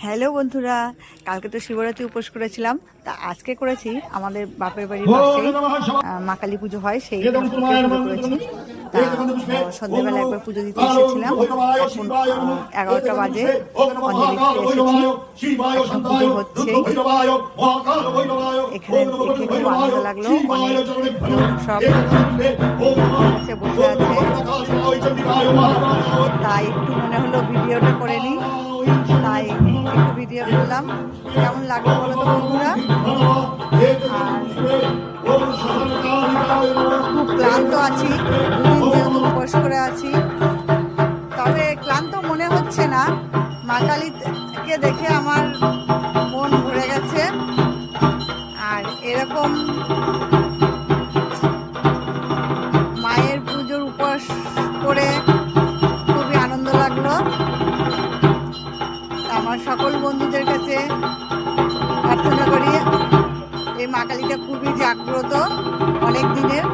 Hello বন্ধুরা, কালকে তো শিবরাত্রি উপোস করেছিলাম, তা আজকে করেছি আমাদের বাপের বাড়ির পাশে মা কালী পুজো হয়, সেই পুজো করেছি। তা সন্ধ্যেবেলা একবার পুজো দিতে এসেছিলাম। এখন 11টা বাজে, অঞ্জলি দিতে এসেছি। এখন পুজো হচ্ছে। এখানে দেখে খুব আনন্দ লাগলো। অনেক সব বসে আছে, তাই একটু মনে হলো ভিডিওটা করে নিই, তাই একটু ভিডিও করলাম। কেমন লাগলো বলো তো বন্ধুরা। খুব ক্লান্ত আছি, দুদিন যেহেতু উপোস করে আছি, তবে ক্লান্ত মনে হচ্ছে না। মা কালীকে দেখে আমার মন ভরে গেছে। আর এরকম মায়ের পুজোর উপোস করে খুবই আনন্দ লাগলো। আমার সকল বন্ধুদের কাছে প্রার্থনা করি, এই মা কালীটা খুবই জাগ্রত, অনেক দিনের।